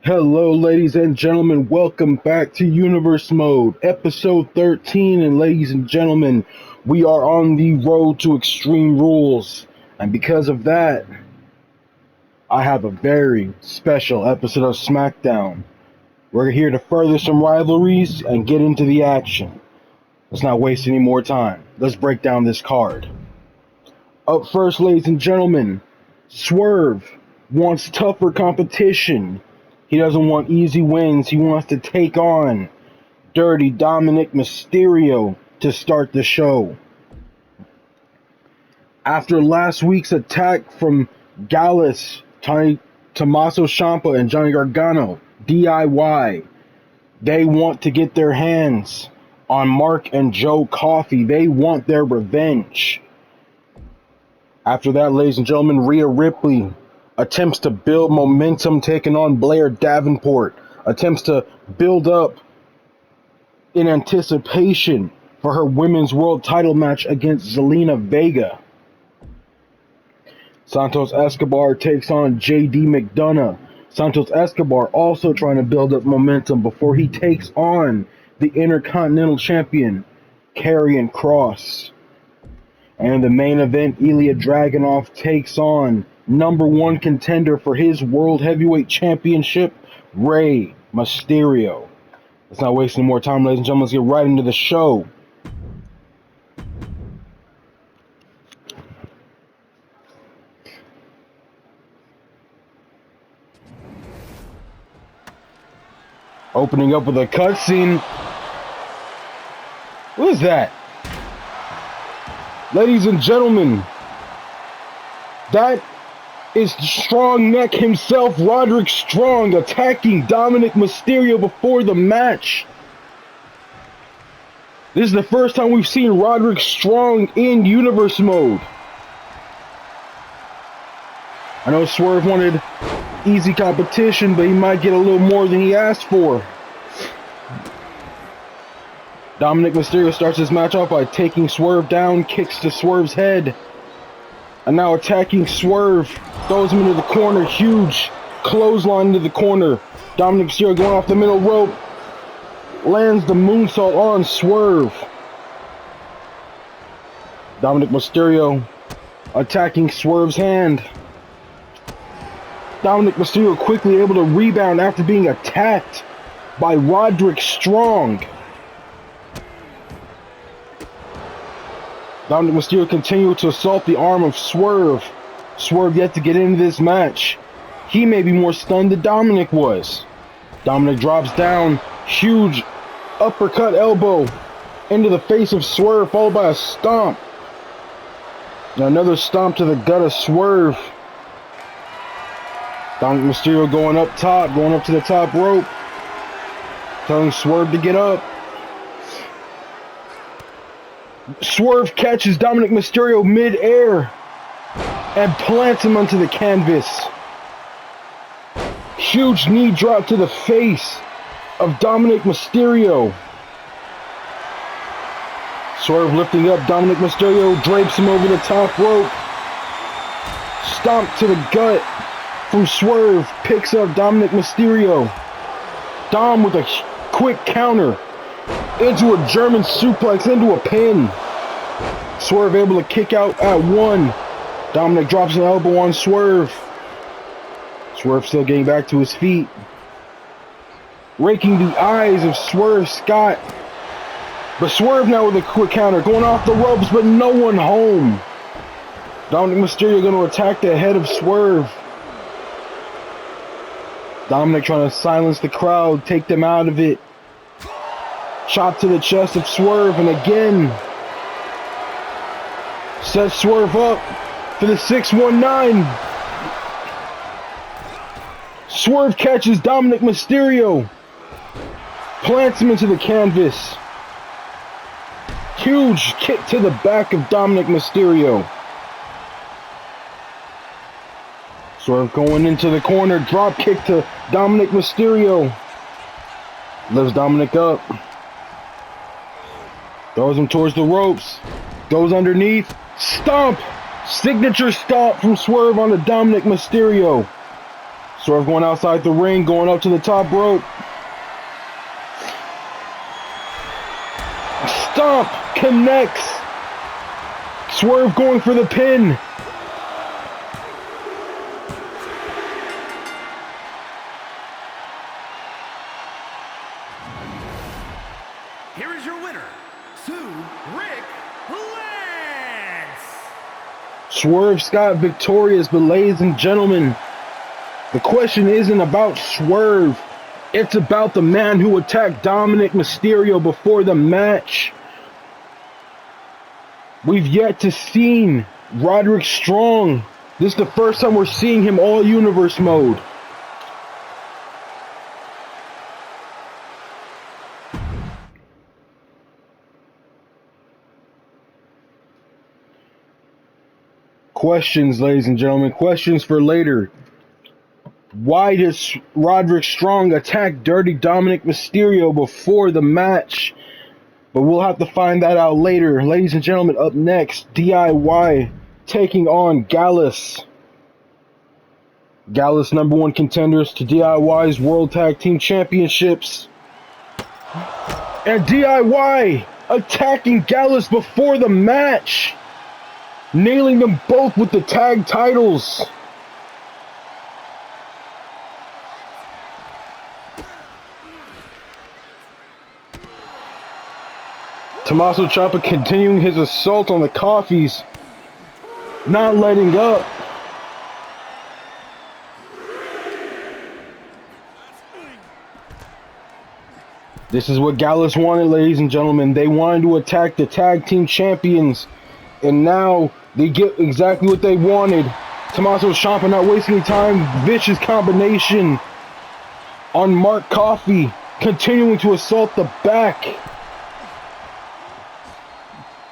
Hello, ladies and gentlemen. Welcome back to Universe Mode, episode 13. And ladies and gentlemen, we are on the road to Extreme Rules. And because of that, I have a very special episode of SmackDown. We're here to further some rivalries and get into the action. Let's not waste any more time. Let's break down this card. Up first, ladies and gentlemen, Swerve wants tougher competition. He doesn't want easy wins. He wants to take on Dirty Dominic Mysterio to start the show. After last week's attack from Gallus, Tommaso Ciampa, and Johnny Gargano, DIY, they want to get their hands on Mark and Joe Coffey. They want their revenge. After that, ladies and gentlemen, Rhea Ripley attempts to build momentum, taking on Blair Davenport, attempts to build up in anticipation for her women's world title match against Zelina Vega. Santos Escobar takes on JD McDonough. Santos Escobar also trying to build up momentum before he takes on the Intercontinental Champion, Karrion Kross. And in the main event, Ilya Dragunov takes on #1 contender for his World Heavyweight Championship, Rey Mysterio. Let's not waste any more time, ladies and gentlemen. Let's get right into the show. Opening up with a cutscene. What is that? Ladies and gentlemen, that is Strong Neck himself, Roderick Strong, attacking Dominic Mysterio before the match. This is the first time we've seen Roderick Strong in Universe Mode. I know Swerve wanted easy competition, but he might get a little more than he asked for. Dominic Mysterio starts his match off by taking Swerve down, kicks to Swerve's head. And now attacking Swerve, throws him into the corner, huge clothesline into the corner. Dominic Mysterio going off the middle rope, lands the moonsault on Swerve. Dominic Mysterio attacking Swerve's hand. Dominic Mysterio quickly able to rebound after being attacked by Roderick Strong. Dominic Mysterio continued to assault the arm of Swerve. Swerve yet to get into this match. He may be more stunned than Dominic was. Dominic drops down, huge uppercut elbow into the face of Swerve, followed by a stomp. And another stomp to the gut of Swerve. Dominic Mysterio going up top, going up to the top rope, telling Swerve to get up. Swerve catches Dominic Mysterio mid-air and plants him onto the canvas. Huge knee drop to the face of Dominic Mysterio. Swerve lifting up Dominic Mysterio, drapes him over the top rope. Stomp to the gut from Swerve, picks up Dominic Mysterio. Dom with a quick counter into a German suplex, into a pin. Swerve able to kick out at one. Dominic drops an elbow on Swerve. Swerve still getting back to his feet. Raking the eyes of Swerve Scott. But Swerve now with a quick counter, going off the ropes, but no one home. Dominic Mysterio going to attack the head of Swerve. Dominic trying to silence the crowd, take them out of it. Chop to the chest of Swerve, and again sets Swerve up for the 619. Swerve catches Dominic Mysterio, plants him into the canvas. Huge kick to the back of Dominic Mysterio. Swerve going into the corner, drop kick to Dominic Mysterio. Lifts Dominic up. Throws him towards the ropes. Goes underneath. Stomp! Signature stomp from Swerve onto Dominic Mysterio. Swerve going outside the ring, going up to the top rope. Stomp connects. Swerve going for the pin. Here is your winner, Rick Lance. Swerve Scott victorious, but ladies and gentlemen, the question isn't about Swerve. It's about the man who attacked Dominic Mysterio before the match. We've yet to see Roderick Strong. This is the first time we're seeing him all universe mode. Questions, ladies and gentlemen. Questions for later. Why does Roderick Strong attack Dirty Dominic Mysterio before the match? But we'll have to find that out later. Ladies and gentlemen, up next, DIY taking on Gallus. Gallus, #1 contenders to DIY's World Tag Team Championships. And DIY attacking Gallus before the match, nailing them both with the tag titles. Tommaso Ciampa continuing his assault on the Coffees, not letting up. This is what Gallus wanted, ladies and gentlemen. They wanted to attack the tag team champions, and now they get exactly what they wanted. Tommaso Ciampa not wasting any time. Vicious combination on Mark Coffey, continuing to assault the back.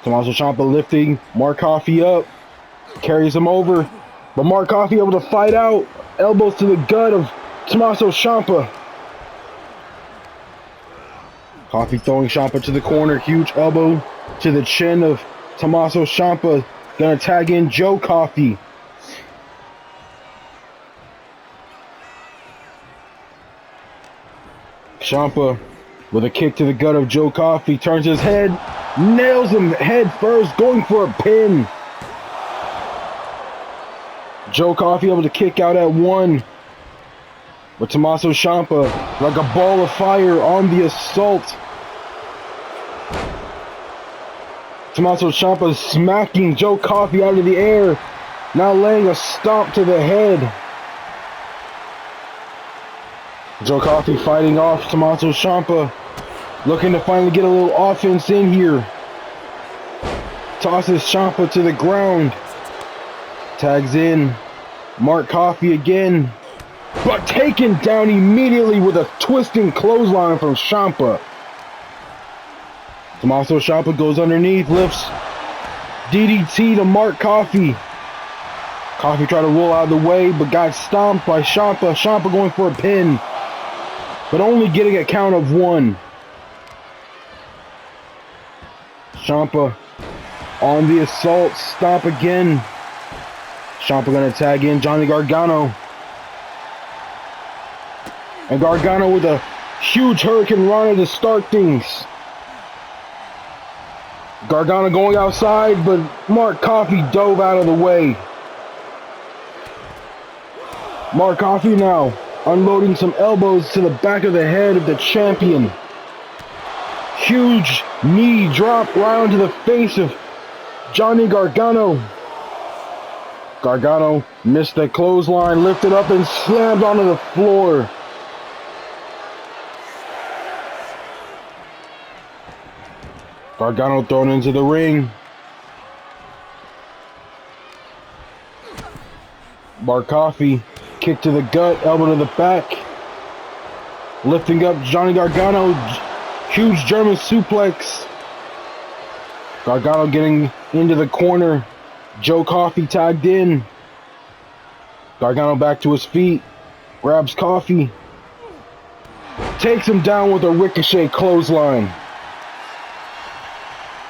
Tommaso Ciampa lifting Mark Coffey up, carries him over, but Mark Coffey able to fight out. Elbows to the gut of Tommaso Ciampa. Coffey throwing Ciampa to the corner, huge elbow to the chin of Tommaso Ciampa. Gonna tag in Joe Coffey. Ciampa with a kick to the gut of Joe Coffey, turns his head, nails him head first, going for a pin. Joe Coffey able to kick out at 1. But Tommaso Ciampa, like a ball of fire on the assault. Tommaso Ciampa smacking Joe Coffey out of the air, now laying a stomp to the head. Joe Coffey fighting off Tommaso Ciampa, looking to finally get a little offense in here. Tosses Ciampa to the ground. Tags in Mark Coffey again, but taken down immediately with a twisting clothesline from Ciampa. Tommaso Ciampa goes underneath, lifts DDT to Mark Coffey. Coffey tried to roll out of the way, but got stomped by Ciampa. Ciampa going for a pin, but only getting a count of 1. Ciampa on the assault, stomp again. Ciampa gonna tag in Johnny Gargano. And Gargano with a huge Hurricane Rana to start things. Gargano going outside, but Mark Coffey dove out of the way. Mark Coffey now unloading some elbows to the back of the head of the champion. Huge knee drop right onto the face of Johnny Gargano. Gargano missed the clothesline, lifted up and slammed onto the floor. Gargano thrown into the ring. Mark Coffey, kick to the gut, elbow to the back. Lifting up Johnny Gargano, huge German suplex. Gargano getting into the corner. Joe Coffey tagged in. Gargano back to his feet, grabs Coffey, takes him down with a ricochet clothesline.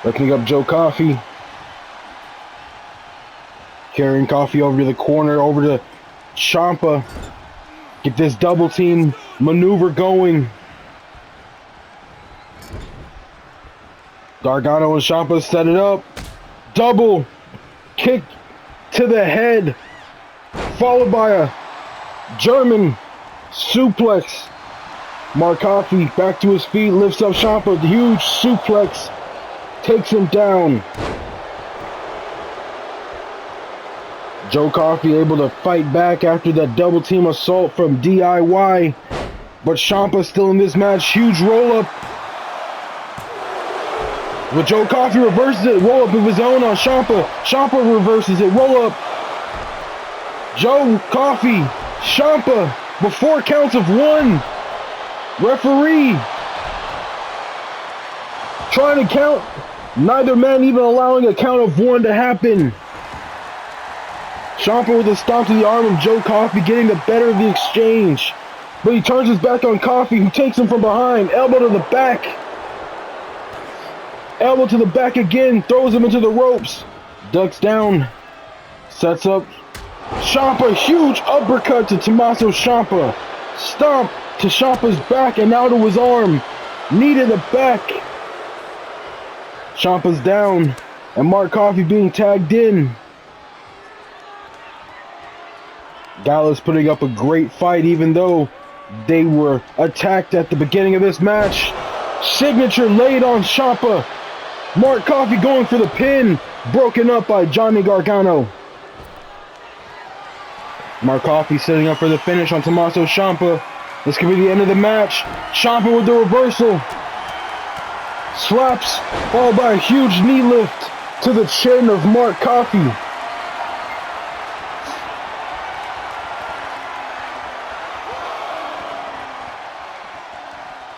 Lifting up Joe Coffey, carrying Coffey over to the corner, over to Ciampa. Get this double team maneuver going. Gargano and Ciampa set it up. Double kick to the head, followed by a German suplex. Mark Coffey back to his feet, lifts up Ciampa. Huge suplex, takes him down. Joe Coffey able to fight back after that double team assault from DIY. But Ciampa still in this match. Huge roll up. But Joe Coffey reverses it. Roll up of his own on Ciampa. Ciampa reverses it. Roll up. Joe Coffey. Ciampa. Before counts of one. Referee. Trying to count. Neither man even allowing a count of one to happen. Ciampa with a stomp to the arm of Joe Coffey, getting the better of the exchange. But he turns his back on Coffey, who takes him from behind. Elbow to the back. Elbow to the back again. Throws him into the ropes. Ducks down. Sets up. Ciampa, huge uppercut to Tommaso Ciampa. Stomp to Ciampa's back and now to his arm. Knee to the back. Ciampa's down. And Mark Coffey being tagged in. Gallus putting up a great fight even though they were attacked at the beginning of this match. Signature laid on Ciampa. Mark Coffey going for the pin. Broken up by Johnny Gargano. Mark Coffey setting up for the finish on Tommaso Ciampa. This could be the end of the match. Ciampa with the reversal. Slaps, followed by a huge knee lift to the chin of Mark Coffey.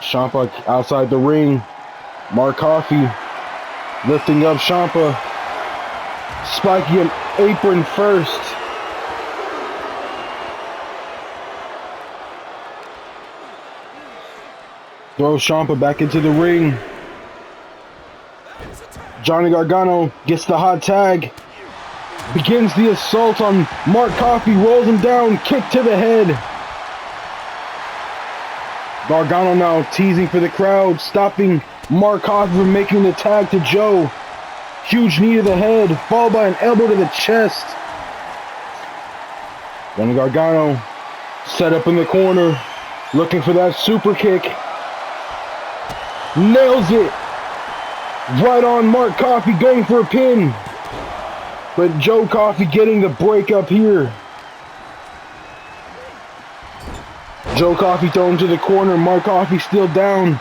Ciampa outside the ring. Mark Coffey lifting up Ciampa. Spiking an apron first. Throws Ciampa back into the ring. Johnny Gargano gets the hot tag. Begins the assault on Mark Coffey. Rolls him down. Kick to the head. Gargano now teasing for the crowd, stopping Mark Coffey from making the tag to Joe. Huge knee to the head, followed by an elbow to the chest. Johnny Gargano set up in the corner, looking for that super kick. Nails it. Right on Mark Coffey, going for a pin. But Joe Coffey getting the break up here. Joe Coffey thrown to the corner. Mark Coffey still down.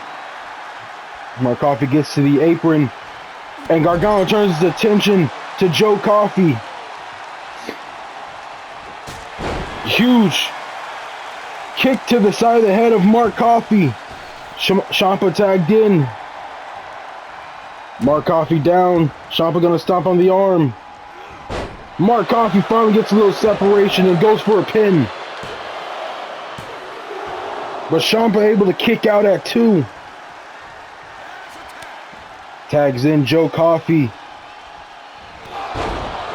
Mark Coffey gets to the apron. And Gargano turns his attention to Joe Coffey. Huge kick to the side of the head of Mark Coffey. Ciampa tagged in. Mark Coffey down. Ciampa gonna stomp on the arm. Mark Coffey finally gets a little separation and goes for a pin. But Ciampa able to kick out at 2. Tags in Joe Coffey.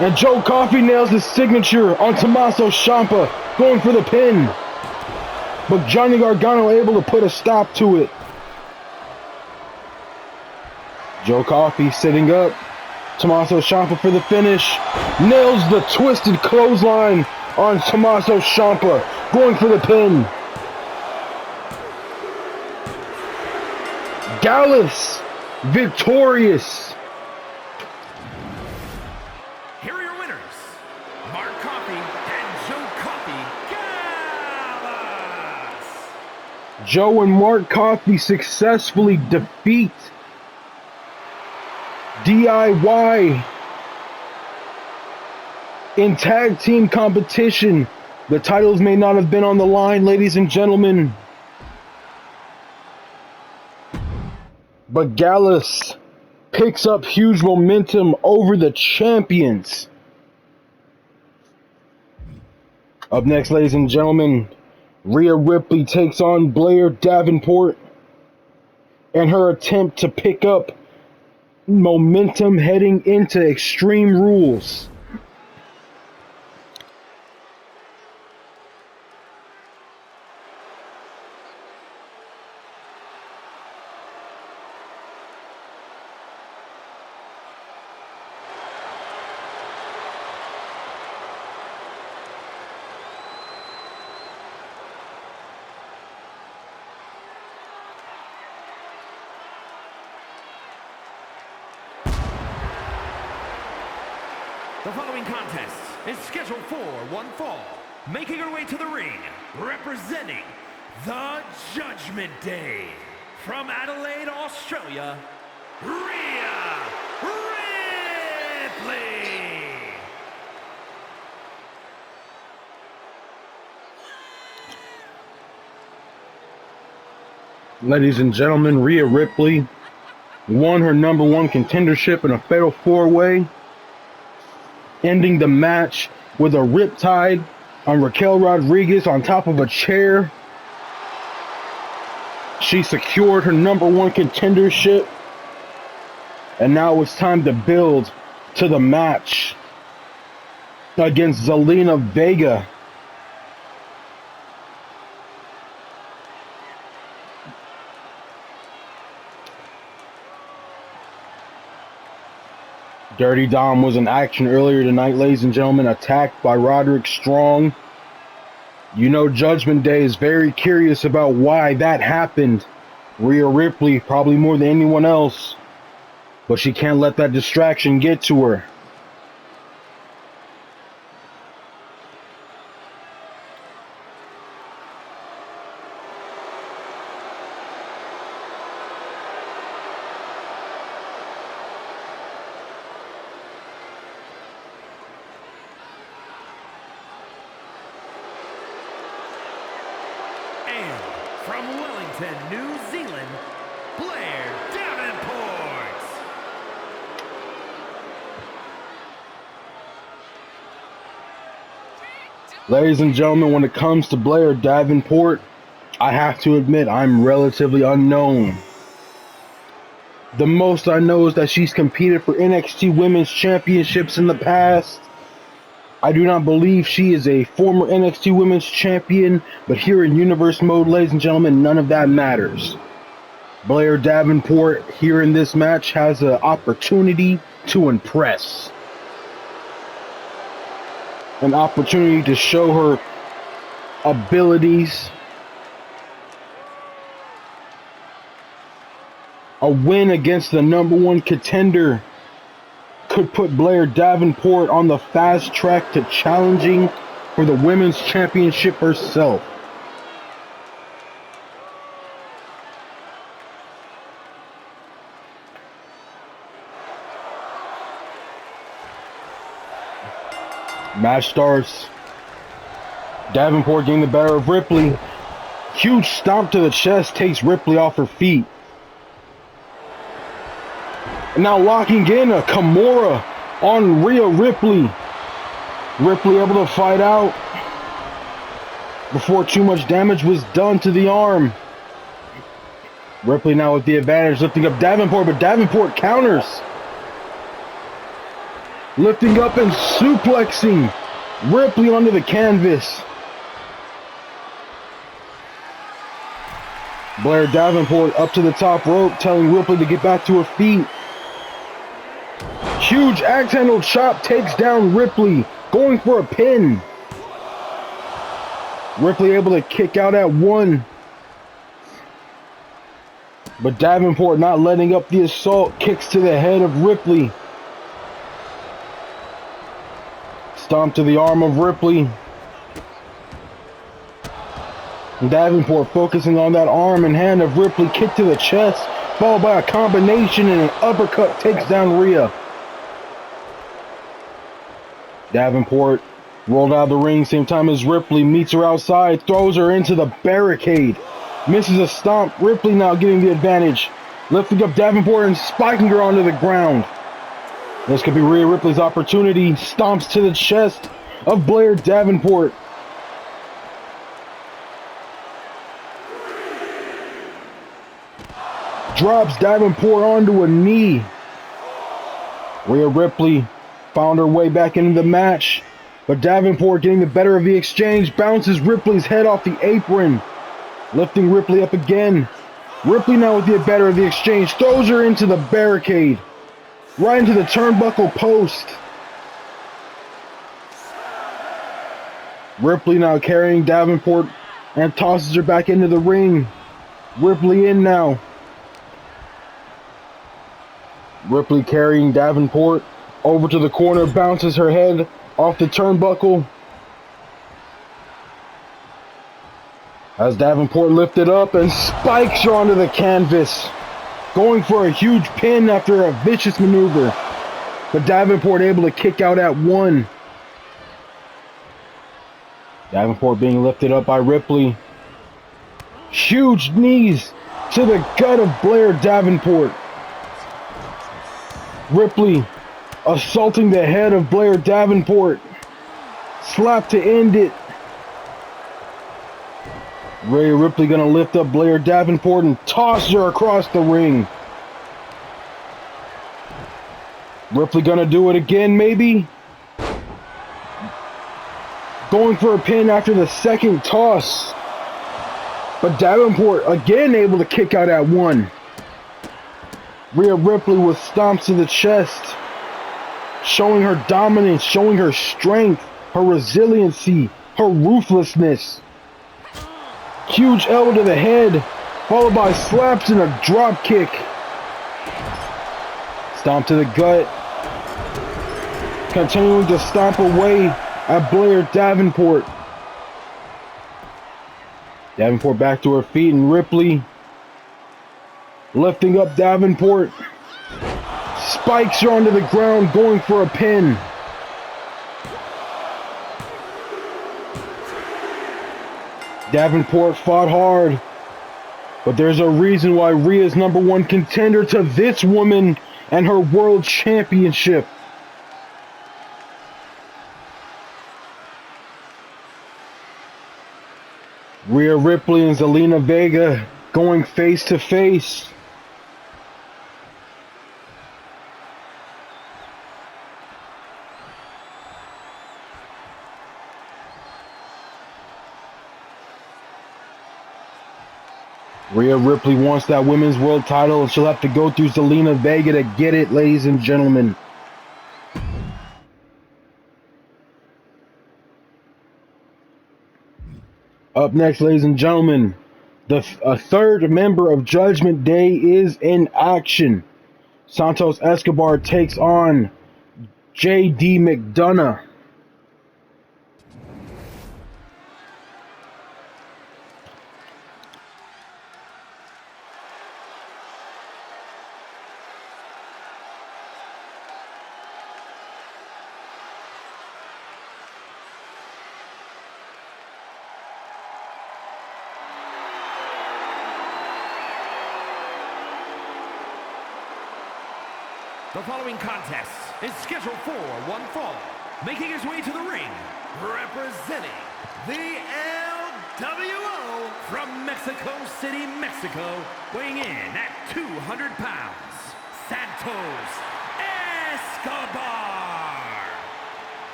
And Joe Coffey nails his signature on Tommaso Ciampa, going for the pin. But Johnny Gargano able to put a stop to it. Joe Coffey sitting up. Tommaso Ciampa for the finish. Nails the twisted clothesline on Tommaso Ciampa, going for the pin. Gallus victorious. Here are your winners, Mark Coffey and Joe Coffey Gallus. Joe and Mark Coffey successfully defeat DIY in tag team competition. The titles may not have been on the line, ladies and gentlemen, but Gallus picks up huge momentum over the champions. Up next, ladies and gentlemen, Rhea Ripley takes on Blair Davenport in her attempt to pick up momentum heading into Extreme Rules. The following contest is scheduled for one fall. Making her way to the ring, representing the Judgment Day, from Adelaide, Australia, Rhea Ripley. Ladies and gentlemen, Rhea Ripley won her #1 contendership in a fatal 4-way, ending the match with a riptide on Raquel Rodriguez on top of a chair. She secured her #1 contendership, and now it's time to build to the match against Zelina Vega. Dirty Dom was in action earlier tonight, ladies and gentlemen, attacked by Roderick Strong. You know Judgment Day is very curious about why that happened. Rhea Ripley, probably more than anyone else, but she can't let that distraction get to her. And from Wellington, New Zealand, Blair Davenport. Ladies and gentlemen, when it comes to Blair Davenport, I have to admit I'm relatively unknown. The most I know is that she's competed for NXT Women's Championships in the past. I do not believe she is a former NXT Women's Champion, but here in Universe Mode, ladies and gentlemen, none of that matters. Blair Davenport here in this match has an opportunity to impress. An opportunity to show her abilities. A win against the #1 contender could put Blair Davenport on the fast track to challenging for the Women's Championship herself. Match starts. Davenport getting the better of Ripley. Huge stomp to the chest takes Ripley off her feet. Now locking in a Kimura on Rhea Ripley. Ripley able to fight out before too much damage was done to the arm. Ripley now with the advantage, lifting up Davenport, but Davenport counters. Lifting up and suplexing Ripley onto the canvas. Blair Davenport up to the top rope, telling Ripley to get back to her feet. Huge axe handle chop takes down Ripley, going for a pin. Ripley able to kick out at 1. But Davenport not letting up the assault, kicks to the head of Ripley. Stomp to the arm of Ripley. Davenport focusing on that arm and hand of Ripley, kick to the chest, followed by a combination and an uppercut takes down Rhea. Davenport rolled out of the ring same time as Ripley, meets her outside, throws her into the barricade. Misses a stomp, Ripley now getting the advantage. Lifting up Davenport and spiking her onto the ground. This could be Rhea Ripley's opportunity. Stomps to the chest of Blair Davenport. Drops Davenport onto a knee. Rhea Ripley found her way back into the match, but Davenport getting the better of the exchange, bounces Ripley's head off the apron. Lifting Ripley up again. Ripley now with the better of the exchange, throws her into the barricade. Right into the turnbuckle post. Ripley now carrying Davenport and tosses her back into the ring. Ripley in now. Ripley carrying Davenport Over to the corner, bounces her head off the turnbuckle. As Davenport lifted up and spikes her onto the canvas. Going for a huge pin after a vicious maneuver. But Davenport able to kick out at 1. Davenport being lifted up by Ripley. Huge knees to the gut of Blair Davenport. Ripley assaulting the head of Blair Davenport. Slap to end it. Rhea Ripley gonna lift up Blair Davenport and toss her across the ring. Ripley gonna do it again, maybe? Going for a pin after the second toss. But Davenport again able to kick out at 1. Rhea Ripley with stomps to the chest. Showing her dominance, showing her strength, her resiliency, her ruthlessness. Huge elbow to the head, followed by slaps and a drop kick. Stomp to the gut. Continuing to stomp away at Blair Davenport. Davenport back to her feet, and Ripley lifting up Davenport. Spikes her onto the ground, going for a pin. Davenport fought hard, but there's a reason why Rhea's #1 contender to this woman and her world championship. Rhea Ripley and Zelina Vega going face to face. Rhea Ripley wants that women's world title, and she'll have to go through Zelina Vega to get it, ladies and gentlemen. Up next, ladies and gentlemen, a third member of Judgment Day is in action. Santos Escobar takes on J.D. McDonough. The following contest is scheduled for one fall. Making his way to the ring, representing the LWO from Mexico City, Mexico, weighing in at 200 pounds, Santos Escobar.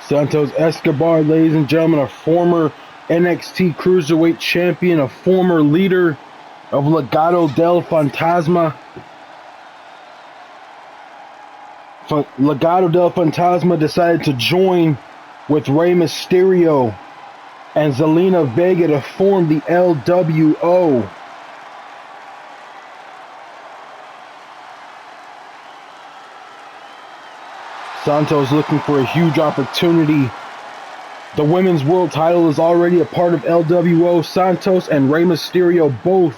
Santos Escobar, ladies and gentlemen, a former NXT Cruiserweight Champion, a former leader of Legado del Fantasma. Legado del Fantasma decided to join with Rey Mysterio and Zelina Vega to form the LWO. Santos looking for a huge opportunity. The women's world title is already a part of LWO. Santos and Rey Mysterio both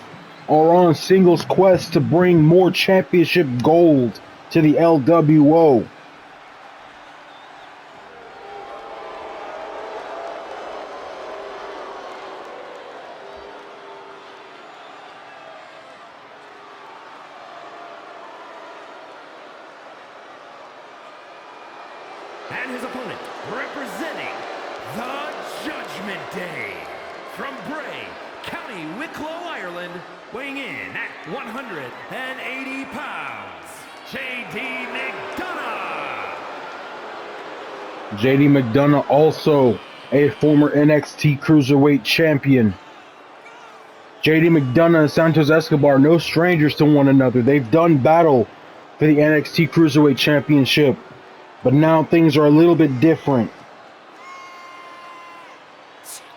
are on singles quest to bring more championship gold to the LWO. And his opponent, representing the Judgment Day, from Bray, County Wicklow, Ireland, weighing in at 180 pounds, J.D. McDonough. J.D. McDonough, also a former NXT Cruiserweight Champion. J.D. McDonough and Santos Escobar, no strangers to one another. They've done battle for the NXT Cruiserweight Championship, but now things are a little bit different.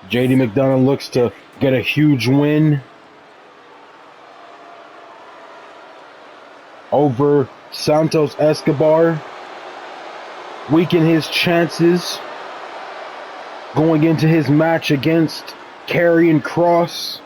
J.D. McDonough looks to get a huge win over Santos Escobar. weaken his chances going into his match against Karrion Kross.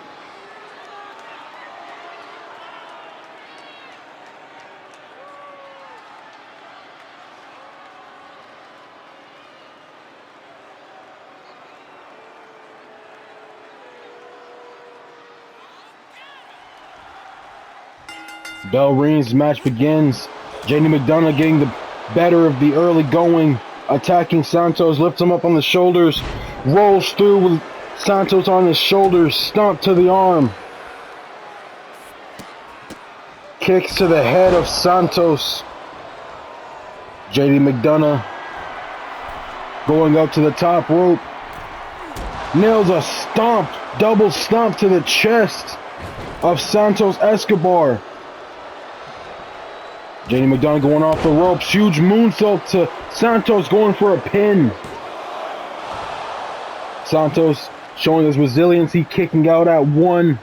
Bell rings, match begins. JD McDonough getting the better of the early going, attacking Santos, lifts him up on the shoulders, rolls through with Santos on his shoulders, stomp to the arm. Kicks to the head of Santos. JD McDonough going up to the top rope. Nails a stomp, double stomp to the chest of Santos Escobar. JD McDonough going off the ropes. Huge moonsault to Santos, going for a pin. Santos showing his resiliency, kicking out at one.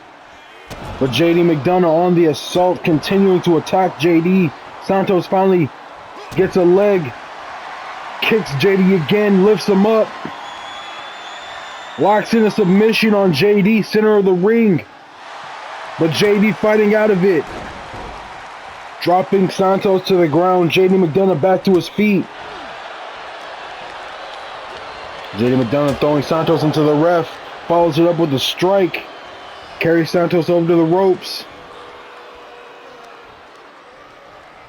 But JD McDonough on the assault, continuing to attack JD. Santos finally gets a leg. Kicks JD again, lifts him up. Locks in a submission on JD, center of the ring. But JD fighting out of it. Dropping Santos to the ground. JD McDonough back to his feet. JD McDonough throwing Santos into the ref. Follows it up with a strike. Carries Santos over to the ropes.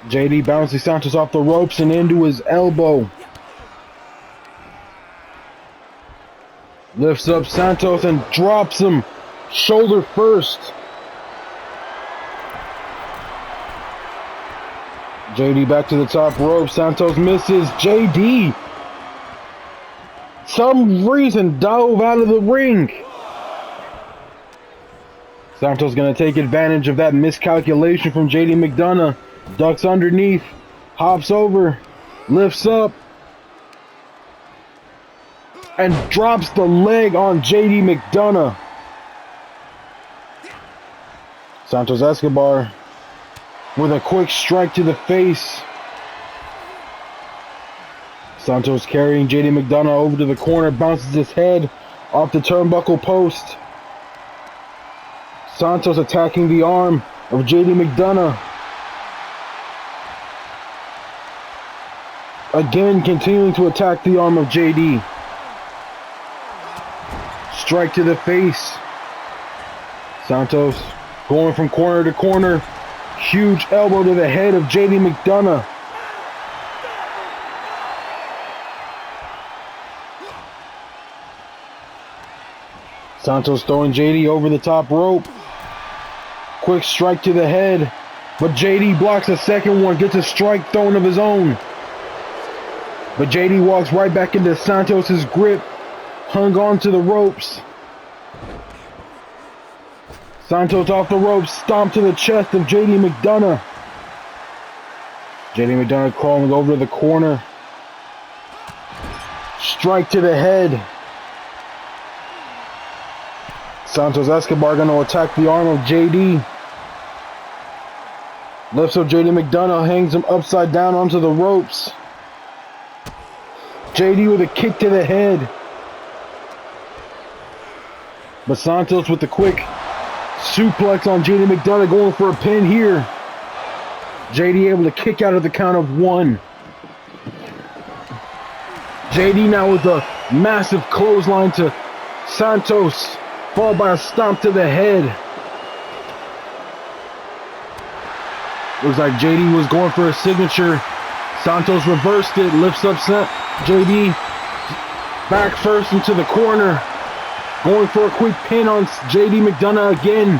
JD bouncing Santos off the ropes and into his elbow. Lifts up Santos and drops him shoulder first. JD back to the top rope. Santos misses. JD, some reason, dove out of the ring. Santos going to take advantage of that miscalculation from JD McDonough. Ducks underneath. Hops over. Lifts up. And drops the leg on JD McDonough. Santos Escobar with a quick strike to the face. Santos carrying JD McDonough over to the corner, bounces his head off the turnbuckle post. Santos attacking the arm of JD McDonough. Again, continuing to attack the arm of JD. Strike to the face. Santos going from corner to corner. Huge elbow to the head of JD McDonough. Santos throwing JD over the top rope. Quick strike to the head. But JD blocks a second one. Gets a strike thrown of his own. But JD walks right back into Santos' grip. Hung on to the ropes. Santos off the ropes, stomp to the chest of JD McDonough. JD McDonough crawling over to the corner. Strike to the head. Santos Escobar going to attack the arm of JD. Lifts up JD McDonough, hangs him upside down onto the ropes. JD with a kick to the head. But Santos with the quick suplex on JD McDonough, going for a pin here. JD able to kick out of the count of one. JD now with a massive clothesline to Santos, followed by a stomp to the head. Looks like JD was going for a signature. Santos reversed it, lifts up JD back first into the corner. Going for a quick pin on JD McDonough again.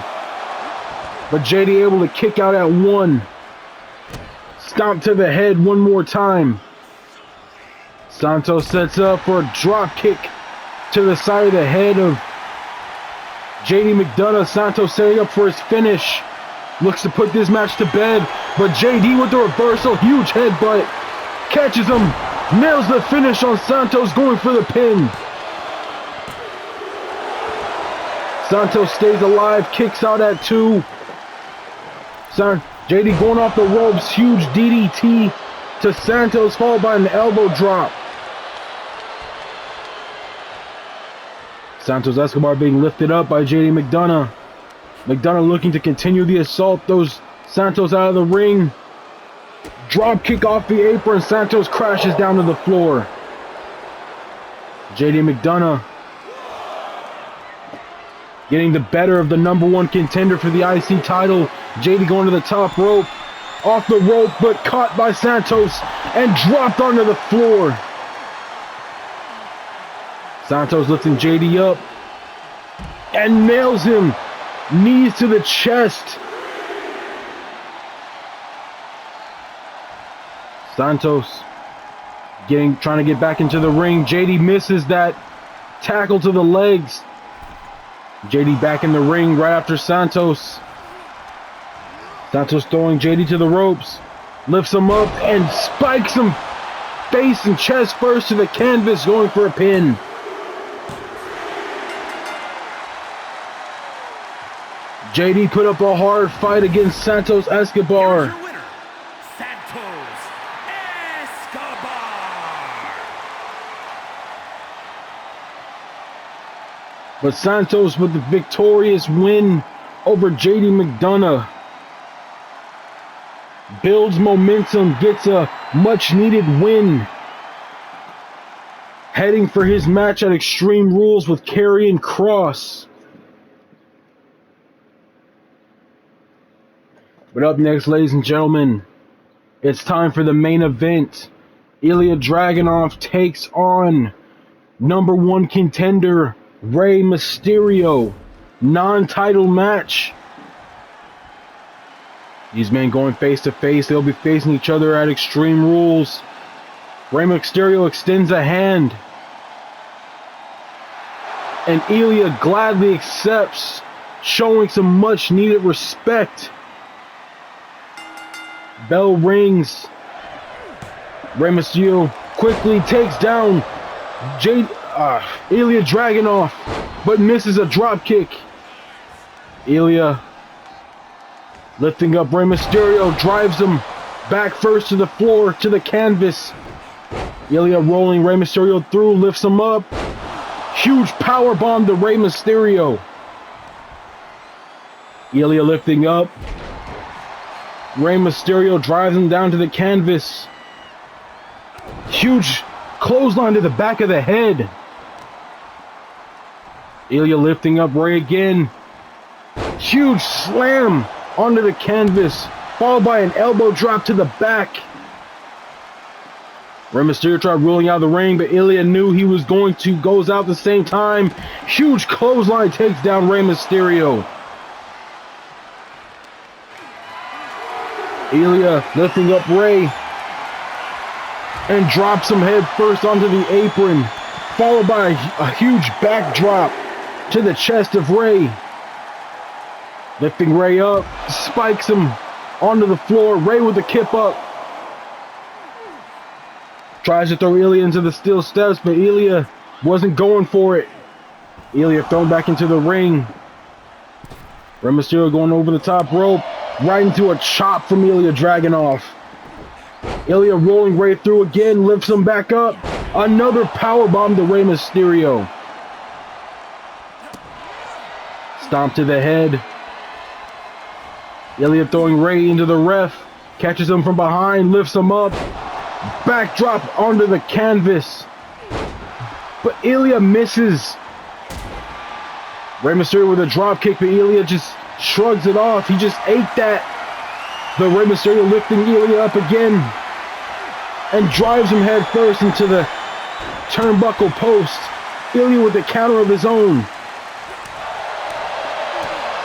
But JD able to kick out at one. Stomp to the head one more time. Santos sets up for a drop kick to the side of the head of JD McDonough. Santos setting up for his finish. Looks to put this match to bed. But JD with the reversal. Huge headbutt. Catches him. Nails the finish on Santos, going for the pin. Santos stays alive, kicks out at two. JD going off the ropes, huge DDT to Santos, followed by an elbow drop. Santos Escobar being lifted up by JD McDonough. McDonough looking to continue the assault, throws Santos out of the ring. Drop kick off the apron, Santos crashes down to the floor. JD McDonough getting the better of the #1 contender for the IC title. JD going to the top rope, off the rope, but caught by Santos and dropped onto the floor. Santos lifting JD up and nails him. Knees to the chest. Santos trying to get back into the ring. JD misses that tackle to the legs. JD back in the ring right after Santos. Santos throwing JD to the ropes. Lifts him up and spikes him face and chest first to the canvas, going for a pin. JD put up a hard fight against Santos Escobar. Here's your winner, Santos Escobar. But Santos with the victorious win over JD McDonough. Builds momentum, gets a much needed win. Heading for his match at Extreme Rules with Karrion Kross. But up next, ladies and gentlemen, it's time for the main event. Ilya Dragunov takes on #1 contender Rey Mysterio. Non-title match. These men going face to face. They'll be facing each other at Extreme Rules. Rey Mysterio extends a hand, and Ilya gladly accepts, showing some much needed respect. Bell rings. Rey Mysterio quickly takes down Ilya Dragunov, but misses a drop kick. Ilya lifting up Rey Mysterio, drives him back first to the floor, to the canvas. Ilya rolling Rey Mysterio through, lifts him up. Huge power bomb to Rey Mysterio. Ilya lifting up. Rey Mysterio drives him down to the canvas. Huge clothesline to the back of the head. Ilya lifting up Rey again. Huge slam onto the canvas, followed by an elbow drop to the back. Rey Mysterio tried rolling out of the ring, but Ilya knew he was going to, goes out at the same time. Huge clothesline takes down Rey Mysterio. Ilya lifting up Rey and drops him head first onto the apron, followed by a huge backdrop to the chest of Rey. Lifting Rey up, spikes him onto the floor. Rey with the kip up. Tries to throw Ilya into the steel steps, but Ilya wasn't going for it. Ilya thrown back into the ring. Rey Mysterio going over the top rope, right into a chop from Ilya Dragunov. Ilya rolling Rey through again, lifts him back up. Another powerbomb to Rey Mysterio. Stomp to the head. Ilya throwing Rey into the ref, catches him from behind, lifts him up. Backdrop onto the canvas. But Ilya misses. Rey Mysterio with a drop kick, but Ilya just shrugs it off. He just ate that. But Rey Mysterio lifting Ilya up again and drives him head first into the turnbuckle post. Ilya with the counter of his own.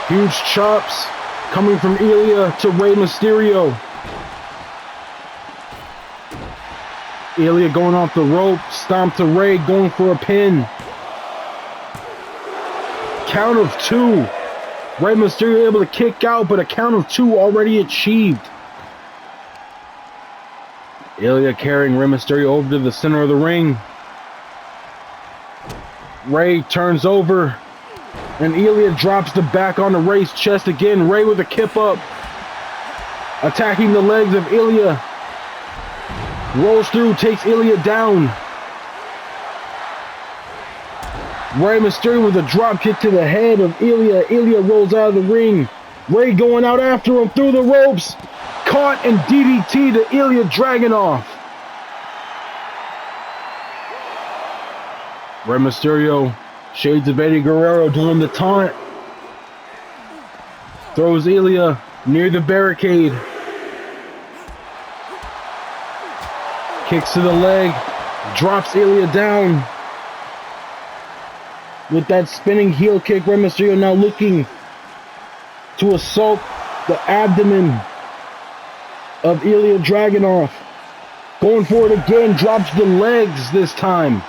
Huge chops coming from Ilya to Rey Mysterio. Ilya going off the rope, stomp to Rey, going for a pin. Count of 2. Rey Mysterio able to kick out, but a count of 2 already achieved. Ilya carrying Rey Mysterio over to the center of the ring. Rey turns over, and Ilya drops the back onto Rey's chest again. Rey with a kip up, attacking the legs of Ilya. Rolls through, takes Ilya down. Rey Mysterio with a drop kick to the head of Ilya. Ilya rolls out of the ring. Rey going out after him through the ropes. Caught and DDT to Ilya Dragunov. Rey Mysterio, shades of Eddie Guerrero doing the taunt. Throws Ilya near the barricade. Kicks to the leg. Drops Ilya down. With that spinning heel kick, Rey Mysterio now looking to assault the abdomen of Ilya Dragunov. Going for it again, drops the legs this time.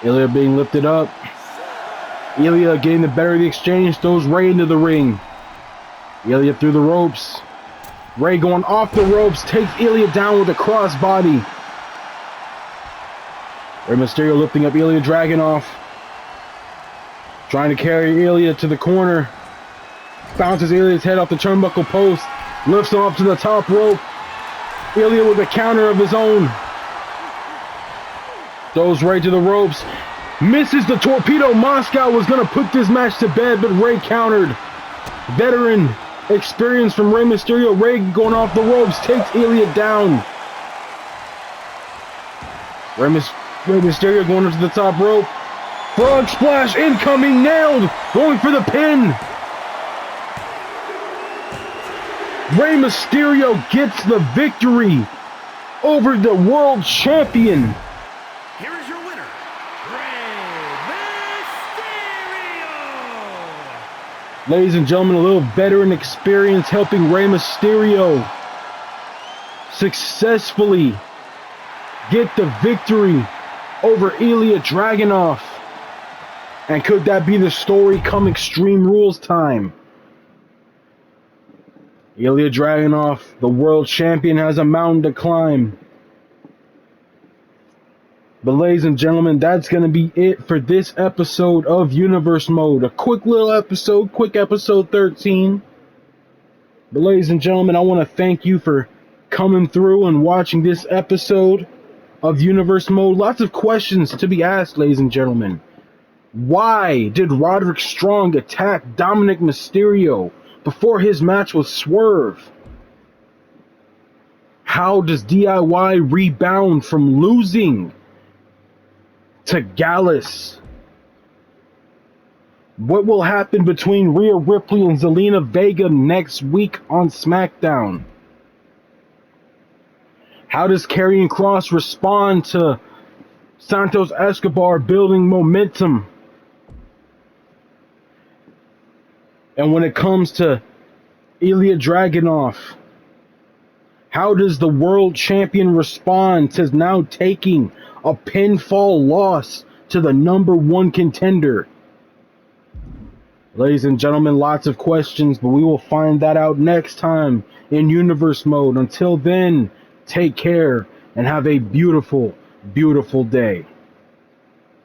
Ilya being lifted up. Ilya getting the better of the exchange, throws Rey into the ring. Ilya through the ropes. Rey going off the ropes, takes Ilya down with a crossbody. Rey Mysterio lifting up Ilya Dragunov. Trying to carry Ilya to the corner. Bounces Ilya's head off the turnbuckle post. Lifts him up to the top rope. Ilya with a counter of his own. Throws Rey to the ropes. Misses the torpedo. Moscow was going to put this match to bed, but Rey countered. Veteran experience from Rey Mysterio. Rey going off the ropes. Takes Ilya down. Rey Mysterio going up to the top rope. Frog splash incoming, nailed. Going for the pin. Rey Mysterio gets the victory over the world champion. Here is your winner, Rey Mysterio. Ladies and gentlemen, a little veteran experience helping Rey Mysterio successfully get the victory over Ilya Dragunov. And could that be the story come Extreme Rules time? Ilya Dragunov, the world champion, has a mountain to climb. But ladies and gentlemen, that's going to be it for this episode of Universe Mode. A quick little episode, quick episode 13. But ladies and gentlemen, I want to thank you for coming through and watching this episode of Universe Mode. Lots of questions to be asked, ladies and gentlemen. Why did Roderick Strong attack Dominic Mysterio before his match with Swerve? How does DIY rebound from losing to Gallus? What will happen between Rhea Ripley and Zelina Vega next week on SmackDown? How does Karrion Kross respond to Santos Escobar building momentum? And when it comes to Ilya Dragunov, how does the world champion respond to now taking a pinfall loss to the #1 contender? Ladies and gentlemen, lots of questions, but we will find that out next time in Universe Mode. Until then, take care and have a beautiful, beautiful day.